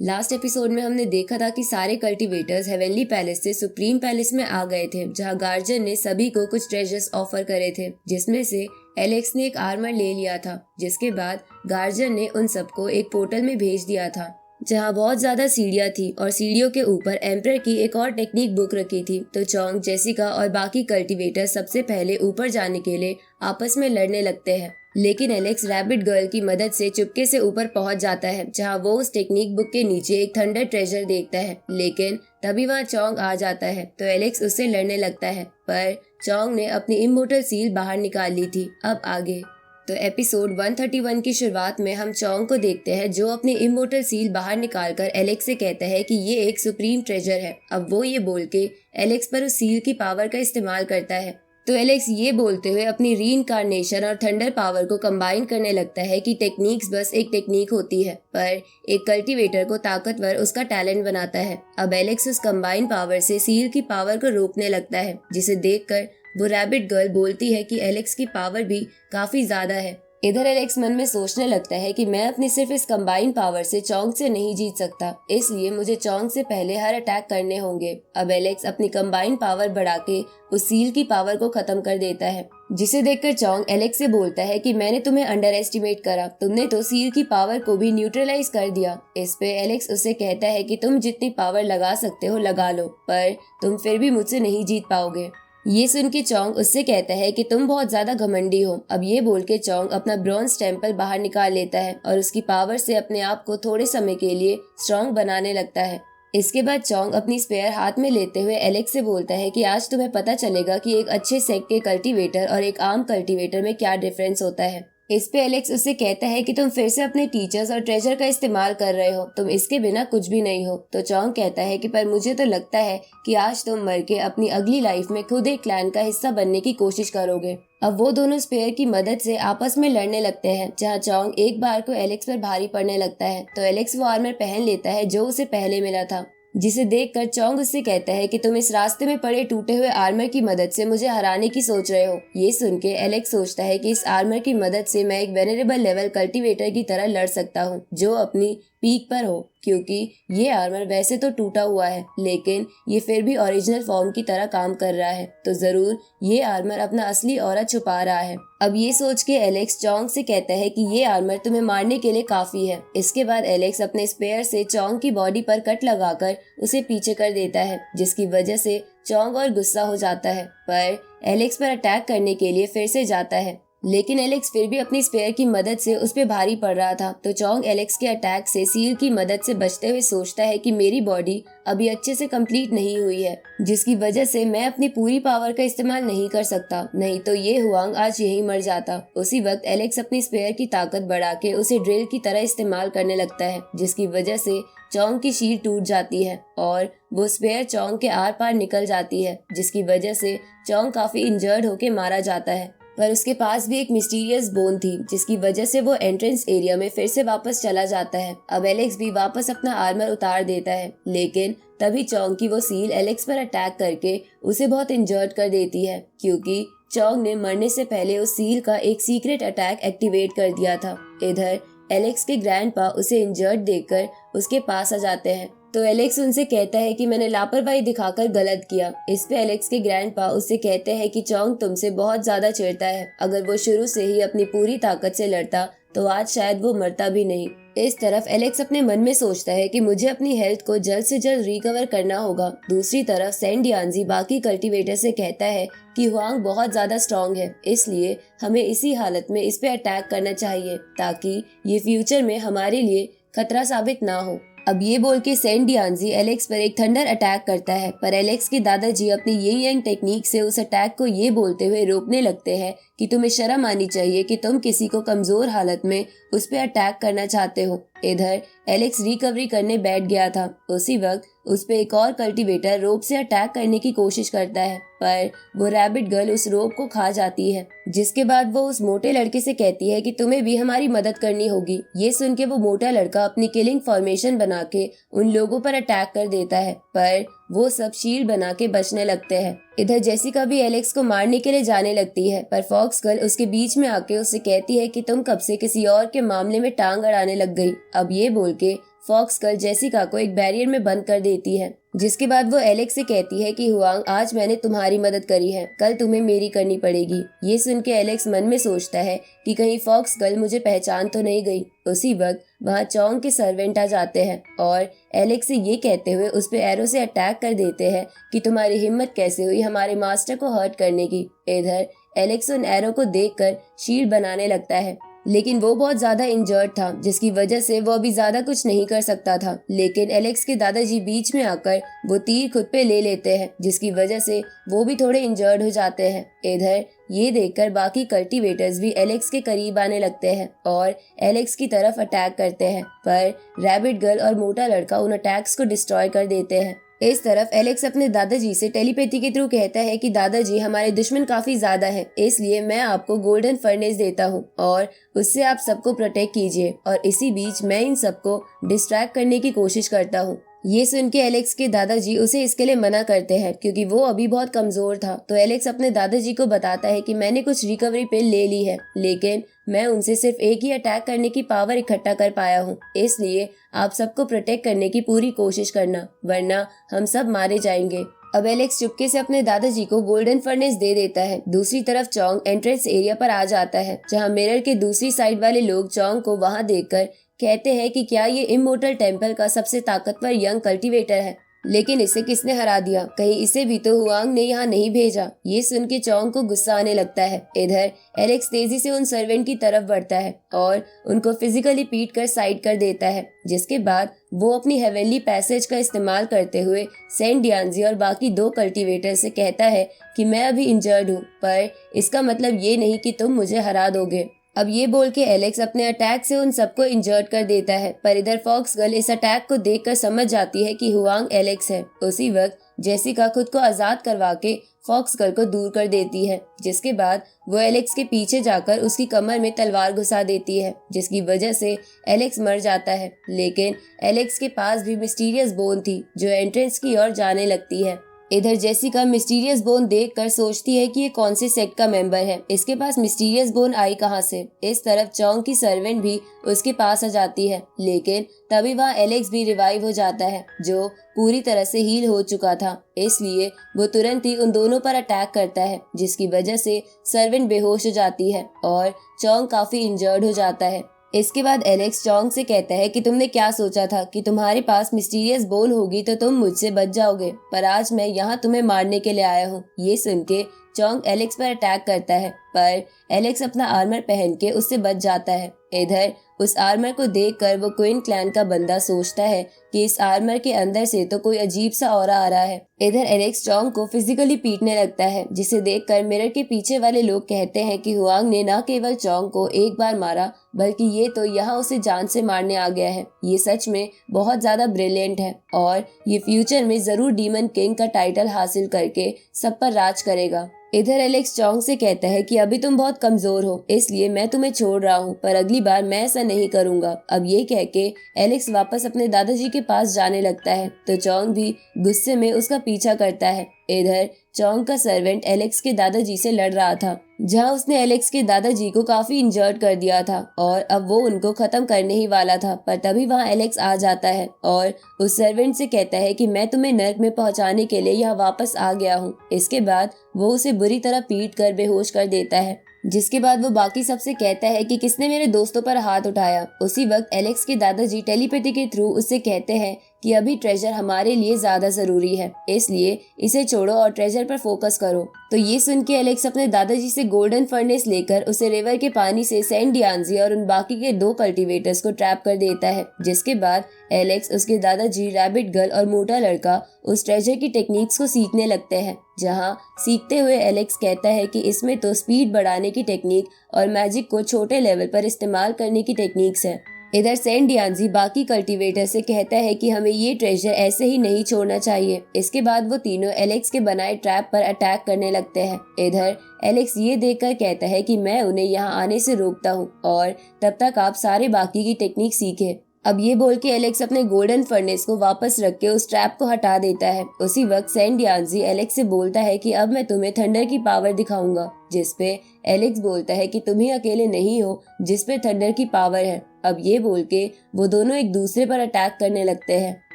Last episode में हमने देखा था कि सारे कल्टीवेटर्स हेवनली पैलेस से सुप्रीम पैलेस में आ गए थे, जहां गार्जियन ने सभी को कुछ ट्रेजर्स ऑफर करे थे, जिसमें से एलेक्स ने एक आर्मर ले लिया था। जिसके बाद गार्जियन ने उन सबको एक पोर्टल में भेज दिया था, जहां बहुत ज्यादा सीढ़ियां थी और सीढ़ियों के ऊपर एम्परर की एक और टेक्निक बुक रखी थी। तो चोंग, जेसिका और बाकी कल्टीवेटर सबसे पहले ऊपर जाने के लिए आपस में लड़ने लगते हैं, लेकिन एलेक्स रैबिट गर्ल की मदद से चुपके से ऊपर पहुंच जाता है, जहां वो उस टेक्निक बुक के नीचे एक थंडर ट्रेजर देखता है। लेकिन तभी वहां चोंग आ जाता है, तो एलेक्स उससे लड़ने लगता है, पर चोंग ने अपनी इमोर्टल सील बाहर निकाल ली थी। अब आगे तो एपिसोड 131 की शुरुआत में हम चोंग को देखते हैं, जो अपनी इमोर्टल सील बाहर निकालकर एलेक्स से कहता है कि ये एक सुप्रीम ट्रेजर है। अब वो ये बोल के एलेक्स पर उस सील की पावर का इस्तेमाल करता है। तो एलेक्स ये बोलते हुए अपनी रीइंकार्नेशन और थंडर पावर को कंबाइन करने लगता है कि टेक्निक्स बस एक टेक्निक होती है, पर एक कल्टीवेटर को ताकतवर उसका टैलेंट बनाता है। अब एलेक्स उस कंबाइन पावर से सील की पावर को रोकने लगता है, जिसे देखकर वो रैबिट गर्ल बोलती है कि एलेक्स की पावर भी काफी ज्यादा है। इधर एलेक्स मन में सोचने लगता है कि मैं अपनी सिर्फ इस कंबाइन पावर से चोंग से नहीं जीत सकता, इसलिए मुझे चोंग से पहले हर अटैक करने होंगे। अब एलेक्स अपनी कंबाइन पावर बढ़ा के उस सील की पावर को खत्म कर देता है, जिसे देखकर चोंग एलेक्स से बोलता है कि मैंने तुम्हें अंडर एस्टिमेट करा, तुमने तो सील की पावर को भी न्यूट्रलाइज कर दिया। इस पे एलेक्स उससे कहता है कि तुम जितनी पावर लगा सकते हो लगा लो, पर तुम फिर भी मुझसे नहीं जीत पाओगे। ये सुन के चोंग उससे कहता है कि तुम बहुत ज्यादा घमंडी हो। अब ये बोल के चोंग अपना ब्रॉन्ज टेम्पल बाहर निकाल लेता है और उसकी पावर से अपने आप को थोड़े समय के लिए स्ट्रॉन्ग बनाने लगता है। इसके बाद चोंग अपनी स्पेयर हाथ में लेते हुए एलेक्स से बोलता है कि आज तुम्हें पता चलेगा कि एक अच्छे सेक के कल्टीवेटर और एक आम कल्टीवेटर में क्या डिफरेंस होता है। इस पे एलेक्स उससे कहता है कि तुम फिर से अपने टीचर्स और ट्रेजर का इस्तेमाल कर रहे हो, तुम इसके बिना कुछ भी नहीं हो। तो चोंग कहता है कि पर मुझे तो लगता है कि आज तुम मर के अपनी अगली लाइफ में खुद एक क्लैन का हिस्सा बनने की कोशिश करोगे। अब वो दोनों स्पेयर की मदद से आपस में लड़ने लगते हैं, जहाँ चोंग एक बार को एलेक्स पर भारी पड़ने लगता है, तो एलेक्स वो आर्मर पहन लेता है जो उसे पहले मिला था, जिसे देखकर चोंग उससे कहता है कि तुम इस रास्ते में पड़े टूटे हुए आर्मर की मदद से मुझे हराने की सोच रहे हो। ये सुन के एलेक्स सोचता है कि इस आर्मर की मदद से मैं एक वेनरेबल लेवल कल्टीवेटर की तरह लड़ सकता हूँ, जो अपनी पीक पर हो, क्योंकि ये आर्मर वैसे तो टूटा हुआ है, लेकिन ये फिर भी ओरिजिनल फॉर्म की तरह काम कर रहा है, तो जरूर ये आर्मर अपना असली ऑरा छुपा रहा है। अब ये सोच के एलेक्स चोंग से कहता है कि ये आर्मर तुम्हें मारने के लिए काफी है। इसके बाद एलेक्स अपने स्पेयर से चोंग की बॉडी पर कट लगाकर उसे पीछे कर देता है, जिसकी वजह से चोंग और गुस्सा हो जाता है, पर एलेक्स पर अटैक करने के लिए फिर से जाता है, लेकिन एलेक्स फिर भी अपनी स्पेयर की मदद से उस पे भारी पड़ रहा था। तो चोंग एलेक्स के अटैक से सील की मदद से बचते हुए सोचता है कि मेरी बॉडी अभी अच्छे से कंप्लीट नहीं हुई है, जिसकी वजह से मैं अपनी पूरी पावर का इस्तेमाल नहीं कर सकता, नहीं तो ये हुआंग आज यहीं मर जाता। उसी वक्त एलेक्स अपनी स्पेयर की ताकत बढ़ा के उसे ड्रिल की तरह इस्तेमाल करने लगता है, जिसकी वजह से चोंग की शील्ड टूट जाती है और वो स्पेयर चोंग के आर पार निकल जाती है, जिसकी वजह से चोंग काफी इंजर्ड होके मारा जाता है। पर उसके पास भी एक मिस्टीरियस बोन थी, जिसकी वजह से वो एंट्रेंस एरिया में फिर से वापस चला जाता है। अब एलेक्स भी वापस अपना आर्मर उतार देता है, लेकिन तभी चोंग की वो सील एलेक्स पर अटैक करके उसे बहुत इंजर्ड कर देती है, क्योंकि चोंग ने मरने से पहले उस सील का एक सीक्रेट अटैक एक्टिवेट कर दिया था। इधर एलेक्स के ग्रैंडपा उसे इंजर्ड देखकर उसके पास आ जाते हैं, तो एलेक्स उनसे कहता है कि मैंने लापरवाही दिखाकर गलत किया। इस पे एलेक्स के ग्रैंडपा उससे कहते हैं कि चोंग तुमसे बहुत ज्यादा चिढ़ता है, अगर वो शुरू से ही अपनी पूरी ताकत से लड़ता तो आज शायद वो मरता भी नहीं। इस तरफ एलेक्स अपने मन में सोचता है कि मुझे अपनी हेल्थ को जल्द से जल्द रिकवर करना होगा। दूसरी तरफ सैंडियांजी बाकी कल्टीवेटर से कहता है कि हुआंग बहुत ज्यादा स्ट्रॉन्ग है, इसलिए हमें इसी हालत में इस पे अटैक करना चाहिए, ताकि ये फ्यूचर में हमारे लिए खतरा साबित ना हो। अब ये बोल के सैंडियांजी एलेक्स पर एक थंडर अटैक करता है, पर एलेक्स के दादाजी अपनी यिंग यांग टेक्निक से उस अटैक को ये बोलते हुए रोकने लगते हैं कि तुम्हें शर्म आनी चाहिए कि तुम किसी को कमजोर हालत में उस पे अटैक करना चाहते हो। इधर एलेक्स रिकवरी करने बैठ गया था। उसी वक्त उस पे एक और कल्टीवेटर रोप से अटैक करने की कोशिश करता है, पर वो रैबिट गर्ल उस रोप को खा जाती है, जिसके बाद वो उस मोटे लड़के से कहती है कि तुम्हें भी हमारी मदद करनी होगी। ये सुन के वो मोटा लड़का अपनी किलिंग फॉर्मेशन बना के उन लोगों पर अटैक कर देता है, पर वो सब शील्ड बना के बचने लगते हैं। इधर जेसिका भी एलेक्स को मारने के लिए जाने लगती है, पर फॉक्स गर्ल उसके बीच में आके उससे कहती है कि तुम कब से किसी और के मामले में टांग अड़ाने लग गई। अब ये बोल के फॉक्स गर्ल जेसिका को एक बैरियर में बंद कर देती है, जिसके बाद वो एलेक्स से कहती है कि हुआंग, आज मैंने तुम्हारी मदद करी है, कल तुम्हें मेरी करनी पड़ेगी। ये सुन के एलेक्स मन में सोचता है कि कहीं फॉक्स गर्ल मुझे पहचान तो नहीं गई। उसी वक्त वहाँ चोंग के सर्वेंट आ जाते हैं और एलेक्स से ये कहते हुए उस पे एरो से अटैक कर देते हैं कि तुम्हारी हिम्मत कैसे हुई हमारे मास्टर को हर्ट करने की। इधर एलेक्स उन एरो को देखकर शील्ड बनाने लगता है, लेकिन वो बहुत ज्यादा इंजर्ड था, जिसकी वजह से वो अभी ज्यादा कुछ नहीं कर सकता था। लेकिन एलेक्स के दादाजी बीच में आकर वो तीर खुद पे ले लेते हैं, जिसकी वजह से वो भी थोड़े इंजर्ड हो जाते हैं। इधर ये देखकर बाकी कल्टीवेटर्स भी एलेक्स के करीब आने लगते हैं और एलेक्स की तरफ अटैक करते हैं, पर रैबिट गर्ल और मोटा लड़का उन अटैक्स को डिस्ट्रॉय कर देते हैं। इस तरफ एलेक्स अपने दादाजी से टेलीपैथी के थ्रू कहता है कि दादाजी, हमारे दुश्मन काफी ज्यादा हैं, इसलिए मैं आपको गोल्डन फर्नेस देता हूँ और उससे आप सबको प्रोटेक्ट कीजिए। और इसी बीच मैं इन सबको डिस्ट्रैक्ट करने की कोशिश करता हूँ। ये सुन के एलेक्स के दादाजी उसे इसके लिए मना करते हैं, क्योंकि वो अभी बहुत कमजोर था। तो एलेक्स अपने दादाजी को बताता है कि मैंने कुछ रिकवरी पिल ले ली है, लेकिन मैं उनसे सिर्फ एक ही अटैक करने की पावर इकट्ठा कर पाया हूँ, इसलिए आप सबको प्रोटेक्ट करने की पूरी कोशिश करना, वरना हम सब मारे जाएंगे। अब एलेक्स चुपके से अपने दादाजी को गोल्डन फर्नेस दे देता है। दूसरी तरफ चोंग एंट्रेंस एरिया पर आ जाता है, जहाँ मिरर के दूसरी साइड वाले लोग चोंग को वहाँ देखकर कहते हैं कि क्या ये इमोर्टल टेम्पल का सबसे ताकतवर यंग कल्टीवेटर है, लेकिन इसे किसने हरा दिया, कहीं इसे भी तो हुआंग ने यहाँ नहीं भेजा। ये सुन के चोंग को गुस्सा आने लगता है। इधर एलेक्स तेजी से उन सर्वेंट की तरफ बढ़ता है और उनको फिजिकली पीट कर साइड कर देता है, जिसके बाद वो अपनी हेवेनली पैसेज का इस्तेमाल करते हुए सेंट डियांजी और बाकी 2 कल्टीवेटर से कहता है कि मैं अभी इंजर्ड हूँ, पर इसका मतलब ये नहीं कि तुम मुझे हरा दोगे। अब ये बोल के एलेक्स अपने अटैक से उन सबको इंजर्ड कर देता है, पर इधर फॉक्स गर्ल इस अटैक को देखकर समझ जाती है कि हुआंग एलेक्स है। उसी वक्त जेसिका खुद को आजाद करवा के फॉक्स गर्ल को दूर कर देती है, जिसके बाद वो एलेक्स के पीछे जाकर उसकी कमर में तलवार घुसा देती है, जिसकी वजह से एलेक्स मर जाता है। लेकिन एलेक्स के पास भी मिस्टीरियस बोन थी, जो एंट्रेंस की ओर जाने लगती है। इधर जेसिका मिस्टीरियस बोन देखकर सोचती है कि ये कौन से सेक्ट का मेंबर है, इसके पास मिस्टीरियस बोन आई कहाँ से। इस तरफ चोंग की सर्वेंट भी उसके पास आ जाती है, लेकिन तभी वहाँ एलेक्स भी रिवाइव हो जाता है, जो पूरी तरह से हील हो चुका था। इसलिए वो तुरंत ही उन दोनों पर अटैक करता है, जिसकी वजह से सर्वेंट बेहोश हो जाती है और चोंग काफी इंजर्ड हो जाता है। इसके बाद एलेक्स चोंग से कहता है कि तुमने क्या सोचा था कि तुम्हारे पास मिस्टीरियस बोन होगी तो तुम मुझसे बच जाओगे, पर आज मैं यहाँ तुम्हें मारने के लिए आया हूँ। ये सुन के चोंग एलेक्स पर अटैक करता है, पर एलेक्स अपना आर्मर पहन के उससे बच जाता है। इधर उस आर्मर को देखकर वो क्वीन क्लैन का बंदा सोचता है कि इस आर्मर के अंदर से तो कोई अजीब सा ऑरा आ रहा है। इधर एलेक्स चोंग को फिजिकली पीटने लगता है, जिसे देखकर मिरर के पीछे वाले लोग कहते हैं कि हुआंग ने न केवल चोंग को एक बार मारा, बल्कि ये तो यहाँ उसे जान से मारने आ गया है। ये सच में बहुत ज्यादा ब्रिलियंट है और ये फ्यूचर में जरूर डीमन किंग का टाइटल हासिल करके सब पर राज करेगा। इधर एलेक्स चोंग से कहता है कि अभी तुम बहुत कमजोर हो, इसलिए मैं तुम्हें छोड़ रहा हूँ, पर अगली बार मैं ऐसा नहीं करूँगा। अब ये कह के एलेक्स वापस अपने दादाजी के पास जाने लगता है, तो चोंग भी गुस्से में उसका पीछा करता है। इधर चोंग का सर्वेंट एलेक्स के दादाजी से लड़ रहा था, जहां उसने एलेक्स के दादाजी को काफी इंजर्ड कर दिया था और अब वो उनको खत्म करने ही वाला था। पर तभी वहां एलेक्स आ जाता है और उस सर्वेंट से कहता है कि मैं तुम्हें नर्क में पहुंचाने के लिए यहाँ वापस आ गया हूँ। इसके बाद वो उसे बुरी तरह पीट कर बेहोश कर देता है, जिसके बाद वो बाकी सबसे कहता है कि किसने मेरे दोस्तों पर हाथ उठाया। उसी वक्त एलेक्स के दादाजी टेलीपैथी के थ्रू उससे कहते हैं कि अभी ट्रेजर हमारे लिए ज्यादा जरूरी है, इसलिए इसे छोड़ो और ट्रेजर पर फोकस करो। तो ये सुन के एलेक्स अपने दादाजी से गोल्डन फर्नेस लेकर उसे रिवर के पानी से सेंट डियांजी और उन बाकी के 2 कल्टीवेटर्स को ट्रैप कर देता है, जिसके बाद एलेक्स, उसके दादाजी, रैबिट गर्ल और मोटा लड़का उस ट्रेजर की टेक्निक्स को सीखने लगते हैं। जहाँ सीखते हुए एलेक्स कहता है कि इसमें तो स्पीड बढ़ाने की टेक्निक और मैजिक को छोटे लेवल पर इस्तेमाल करने की टेक्निक्स है। इधर सेंट डियांजी बाकी कल्टीवेटर से कहता है कि हमें ये ट्रेजर ऐसे ही नहीं छोड़ना चाहिए। इसके बाद वो तीनों एलेक्स के बनाए ट्रैप पर अटैक करने लगते हैं। इधर एलेक्स ये देखकर कहता है कि मैं उन्हें यहाँ आने से रोकता हूँ और तब तक आप सारे बाकी की टेक्निक सीखे। अब ये बोल के एलेक्स अपने गोल्डन फर्नेस को वापस रख के उस ट्रैप को हटा देता है। उसी वक्त सेंट डियांजी एलेक्स से बोलता है कि अब मैं तुम्हें थंडर की पावर दिखाऊंगा। जिसपे एलेक्स बोलता है कि तुम ही अकेले नहीं हो जिस पे थंडर की पावर है। अब ये बोल के वो दोनों एक दूसरे पर अटैक करने लगते हैं,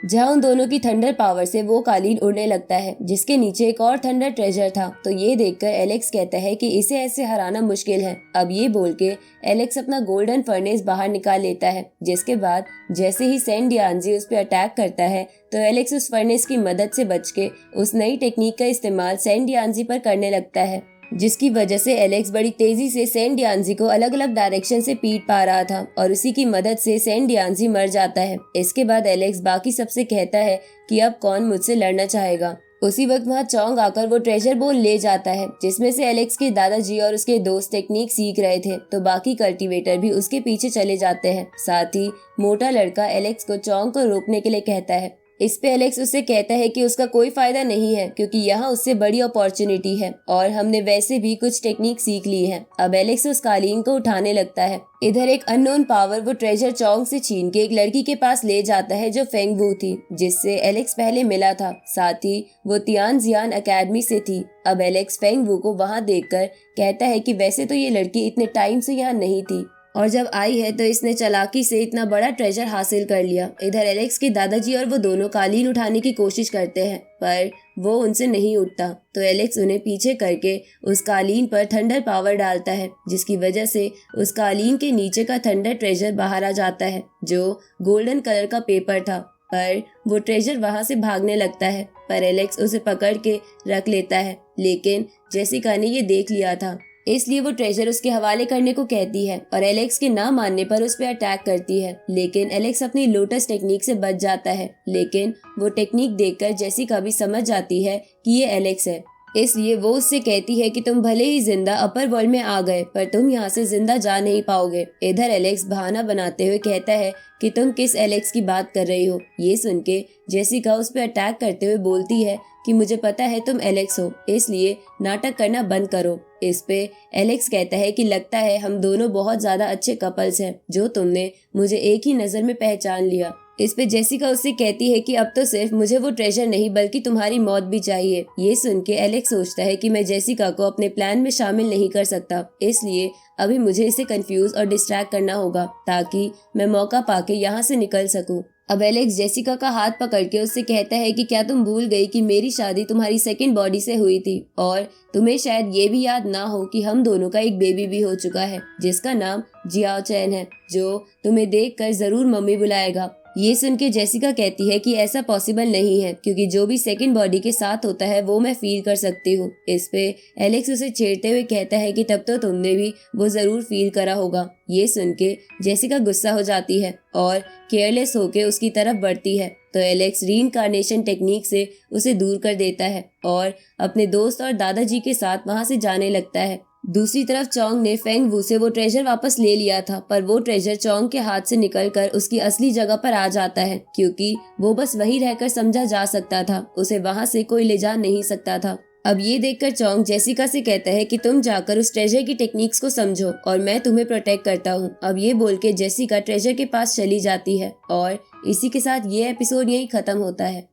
जहाँ उन दोनों की थंडर पावर से वो कालीन उड़ने लगता है जिसके नीचे एक और थंडर ट्रेजर था। तो ये देखकर एलेक्स कहता है कि इसे ऐसे हराना मुश्किल है। अब ये बोल के एलेक्स अपना गोल्डन फर्नेस बाहर निकाल लेता है, जिसके बाद जैसे ही सैन डियान्जी उस पर अटैक करता है तो एलेक्स उस फर्नेस की मदद से बच के उस नई टेक्निक का इस्तेमाल सैन डियान्जी पर करने लगता है, जिसकी वजह से एलेक्स बड़ी तेजी से सैन डियान्जी को अलग अलग डायरेक्शन से पीट पा रहा था और उसी की मदद से सैन डियान्जी मर जाता है। इसके बाद एलेक्स बाकी सबसे कहता है कि अब कौन मुझसे लड़ना चाहेगा। उसी वक्त वहाँ चोंग आकर वो ट्रेजर बोल ले जाता है जिसमें से एलेक्स के दादाजी और उसके दोस्त टेक्निक सीख रहे थे। तो बाकी कल्टीवेटर भी उसके पीछे चले जाते हैं। साथ ही मोटा लड़का एलेक्स को चोंग को रोकने के लिए कहता है। इस पे एलेक्स उससे कहता है कि उसका कोई फायदा नहीं है क्योंकि यहाँ उससे बड़ी अपॉर्चुनिटी है और हमने वैसे भी कुछ टेक्निक सीख ली है। अब एलेक्स उस कालीन को उठाने लगता है। इधर एक अननोन पावर वो ट्रेजर चोंग से छीन के एक लड़की के पास ले जाता है जो फेंग वू थी, जिससे एलेक्स पहले मिला था। साथ ही वो तियान जियान अकेडमी से थी। अब एलेक्स फेंग वू को वहाँ देखकर कहता है कि वैसे तो ये लड़की इतने टाइम से यहाँ नहीं थी और जब आई है तो इसने चालाकी से इतना बड़ा ट्रेजर हासिल कर लिया। इधर एलेक्स के दादाजी और वो दोनों कालीन उठाने की कोशिश करते हैं पर वो उनसे नहीं उठता। तो एलेक्स उन्हें पीछे करके उस कालीन पर थंडर पावर डालता है, जिसकी वजह से उस कालीन के नीचे का थंडर ट्रेजर बाहर आ जाता है जो गोल्डन कलर का पेपर था। पर वो ट्रेजर वहां से भागने लगता है पर एलेक्स उसे पकड़ के रख लेता है, लेकिन जेसिका ने ये देख लिया था इसलिए वो ट्रेजर उसके हवाले करने को कहती है और एलेक्स के ना मानने पर उस पर अटैक करती है। लेकिन एलेक्स अपनी लोटस टेक्निक से बच जाता है, लेकिन वो टेक्निक देखकर जेसिका भी समझ जाती है कि ये एलेक्स है, इसलिए वो उससे कहती है कि तुम भले ही जिंदा अपर वर्ल्ड में आ गए पर तुम यहाँ से जिंदा जा नहीं पाओगे। इधर एलेक्स बहाना बनाते हुए कहता है कि तुम किस एलेक्स की बात कर रही हो। ये सुन के जेसिका उस पर अटैक करते हुए बोलती है कि मुझे पता है तुम एलेक्स हो, इसलिए नाटक करना बंद करो। इस पे एलेक्स कहता है कि लगता है हम दोनों बहुत ज्यादा अच्छे कपल्स हैं जो तुमने मुझे एक ही नजर में पहचान लिया। इस पे जेसिका उससे कहती है कि अब तो सिर्फ मुझे वो ट्रेजर नहीं बल्कि तुम्हारी मौत भी चाहिए। ये सुन के एलेक्स सोचता है कि मैं जेसिका को अपने प्लान में शामिल नहीं कर सकता, इसलिए अभी मुझे इसे कंफ्यूज और डिस्ट्रैक्ट करना होगा ताकि मैं मौका पाके यहाँ से निकल सकूं। अब एलेक्स जेसिका का हाथ पकड़ के उससे कहता है कि क्या तुम भूल गई कि मेरी शादी तुम्हारी सेकंड बॉडी से हुई थी और तुम्हें शायद ये भी याद ना हो कि हम दोनों का एक बेबी भी हो चुका है जिसका नाम जियाओ चैन है, जो तुम्हें देखकर जरूर मम्मी बुलाएगा। ये सुन के जेसिका कहती है कि ऐसा पॉसिबल नहीं है क्योंकि जो भी सेकंड बॉडी के साथ होता है वो मैं फील कर सकती हूँ। इस पे एलेक्स उसे छेड़ते हुए कहता है कि तब तो तुमने भी वो जरूर फील करा होगा। ये सुन के जेसिका गुस्सा हो जाती है और केयरलेस होके उसकी तरफ बढ़ती है। तो एलेक्स रीइंकार्नेशन टेक्निक से उसे दूर कर देता है और अपने दोस्त और दादाजी के साथ वहां से जाने लगता है। दूसरी तरफ चोंग ने फेंग वू से वो ट्रेजर वापस ले लिया था पर वो ट्रेजर चोंग के हाथ से निकलकर उसकी असली जगह पर आ जाता है क्योंकि वो बस वहीं रहकर समझा जा सकता था, उसे वहां से कोई ले जा नहीं सकता था। अब ये देखकर चोंग जेसिका से कहता है कि तुम जाकर उस ट्रेजर की टेक्निक्स को समझो और मैं तुम्हें प्रोटेक्ट करता हूँ। अब ये बोल के जेसिका ट्रेजर के पास चली जाती है और इसी के साथ ये एपिसोड यहीं खत्म होता है।